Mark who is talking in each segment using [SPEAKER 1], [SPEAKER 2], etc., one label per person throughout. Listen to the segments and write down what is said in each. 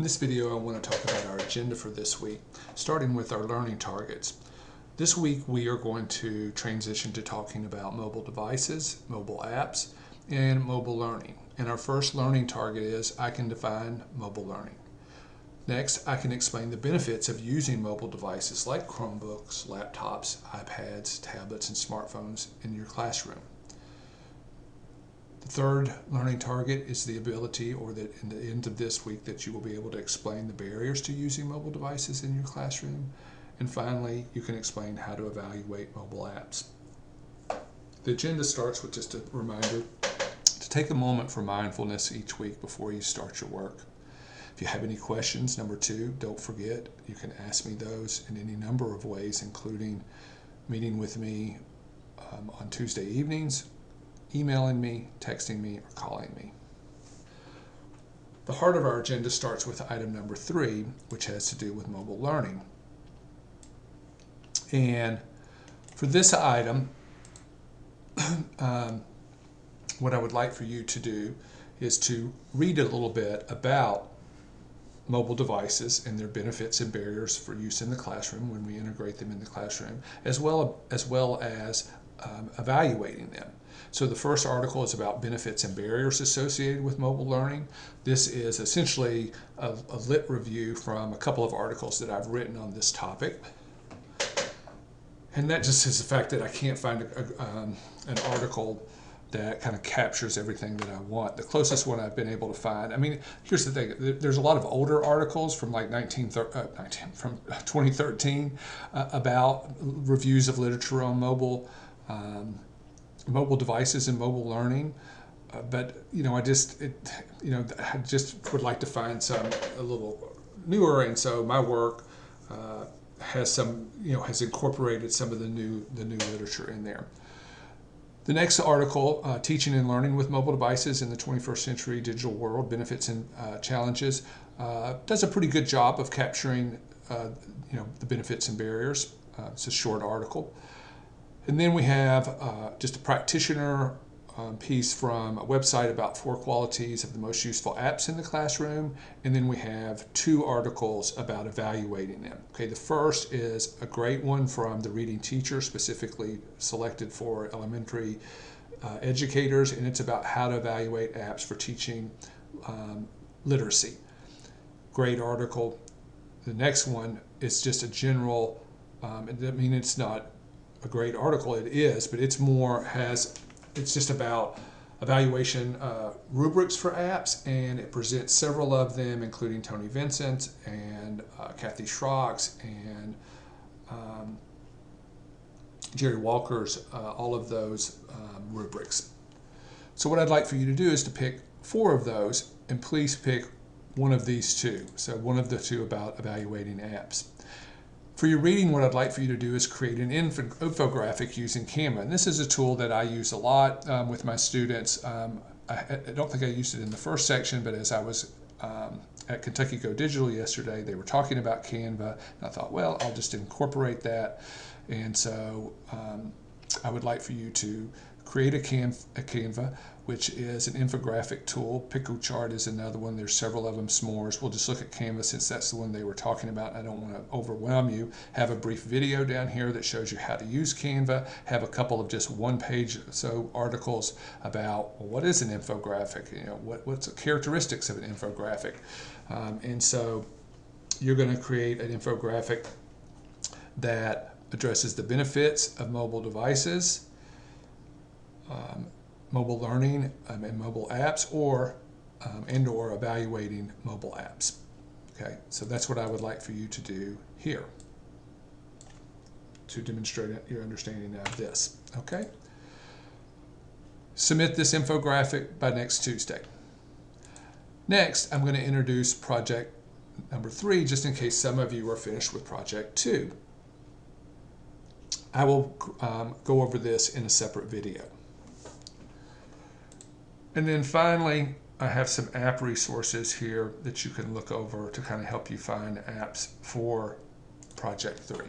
[SPEAKER 1] In this video, I want to talk about our agenda for this week, starting with our learning targets. This week, we are going to transition to talking about mobile devices, mobile apps, and mobile learning. And our first learning target is I can define mobile learning. Next, I can explain the benefits of using mobile devices like Chromebooks, laptops, iPads, tablets, and smartphones in your classroom. The third learning target is the ability, or that in the end of this week, that you will be able to explain the barriers to using mobile devices in your classroom. And finally, you can explain how to evaluate mobile apps. The agenda starts with just a reminder to take a moment for mindfulness each week before you start your work. If you have any questions, number two, don't forget, you can ask me those in any number of ways, including meeting with me on Tuesday evenings, emailing me, texting me, or calling me. The heart of our agenda starts with item number 3, which has to do with mobile learning. And for this item, what I would like for you to do is to read a little bit about mobile devices and their benefits and barriers for use in the classroom when we integrate them in the classroom, as well as evaluating them. So the first article is about benefits and barriers associated with mobile learning. This is essentially a lit review from a couple of articles that I've written on this topic. And that just is the fact that I can't find an article that kind of captures everything that I want. The closest one I've been able to find, I mean, here's the thing, there's a lot of older articles from like 2013 about reviews of literature on mobile devices and mobile learning, but I just would like to find some a little newer, and so my work has incorporated some of the new literature in there. The next article, Teaching and Learning with Mobile Devices in the 21st Century Digital World, Benefits and Challenges, does a pretty good job of capturing the benefits and barriers. It's a short article. And then we have just a practitioner piece from a website about 4 qualities of the most useful apps in the classroom. And then we have 2 articles about evaluating them. Okay, the first is a great one from the Reading Teacher, specifically selected for elementary educators, and it's about how to evaluate apps for teaching literacy. Great article. The next one is just a general, it's not a great article, it is, but it's just about evaluation rubrics for apps, and it presents several of them, including Tony Vincent and Kathy Schrock's and Jerry Walker's, all of those rubrics. So what I'd like for you to do is to pick 4 of those, and please pick one of these 2. So one of the 2 about evaluating apps. For your reading, what I'd like for you to do is create an infographic using Canva. And this is a tool that I use a lot with my students. I don't think I used it in the first section, but as I was at Kentucky Go Digital yesterday, they were talking about Canva, and I thought, well, I'll just incorporate that. And so I would like for you to create a Canva, which is an infographic tool. PicoChart is another one. There's several of them, s'mores. We'll just look at Canva since that's the one they were talking about. I don't want to overwhelm you. Have a brief video down here that shows you how to use Canva. Have a couple of just 1-page articles about, well, what is an infographic? What's the characteristics of an infographic? And so you're going to create an infographic that addresses the benefits of mobile devices, mobile learning and mobile apps, or evaluating mobile apps. Okay, so that's what I would like for you to do here to demonstrate your understanding of this. Okay, submit this infographic by next Tuesday. Next, I'm going to introduce project number 3, just in case some of you are finished with project 2. I will go over this in a separate video. And then finally, I have some app resources here that you can look over to kind of help you find apps for Project 3,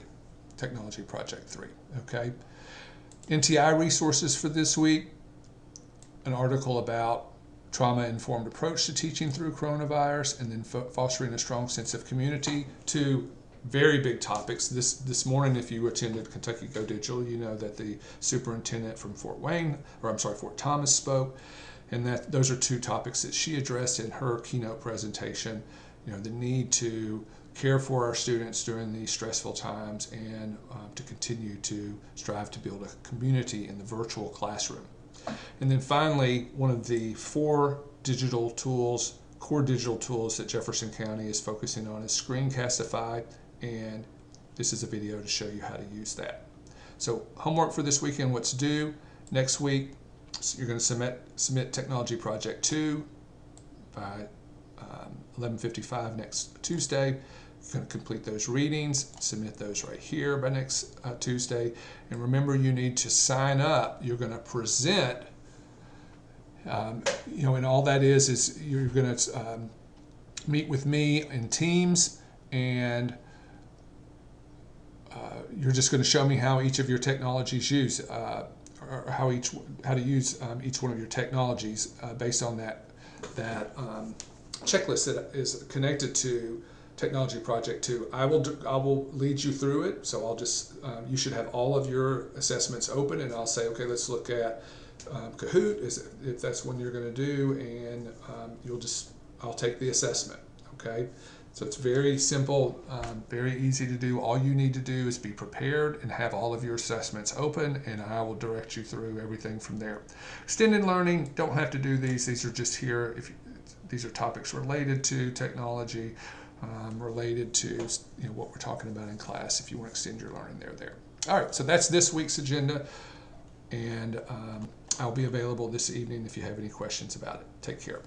[SPEAKER 1] Technology Project 3, okay? NTI resources for this week, an article about trauma-informed approach to teaching through coronavirus, and then fostering a strong sense of community. 2 very big topics. This morning, if you attended Kentucky Go Digital, you know that the superintendent from Fort Thomas spoke, and that those are 2 topics that she addressed in her keynote presentation. You know, the need to care for our students during these stressful times, and to continue to strive to build a community in the virtual classroom. And then finally, one of the 4 digital tools, core digital tools that Jefferson County is focusing on is Screencastify, and this is a video to show you how to use that. So homework for this weekend, what's due. Next week, you're going to submit Technology Project 2 by 11:55 next Tuesday. You're going to complete those readings, submit those right here by next Tuesday. And remember, you need to sign up. You're going to present, you know, and all that is you're going to meet with me in Teams, and you're just going to show me how each of your technologies use, or how to use each one of your technologies based on that checklist that is connected to Technology Project 2. I will lead you through it. So I'll just you should have all of your assessments open, and I'll say, okay, let's look at Kahoot if that's one you're going to do, and I'll take the assessment. Okay. So it's very simple, very easy to do. All you need to do is be prepared and have all of your assessments open, and I will direct you through everything from there. Extended learning, don't have to do these. These are just here. These are topics related to technology, related to what we're talking about in class. If you want to extend your learning, they're there. All right, so that's this week's agenda, and I'll be available this evening if you have any questions about it. Take care.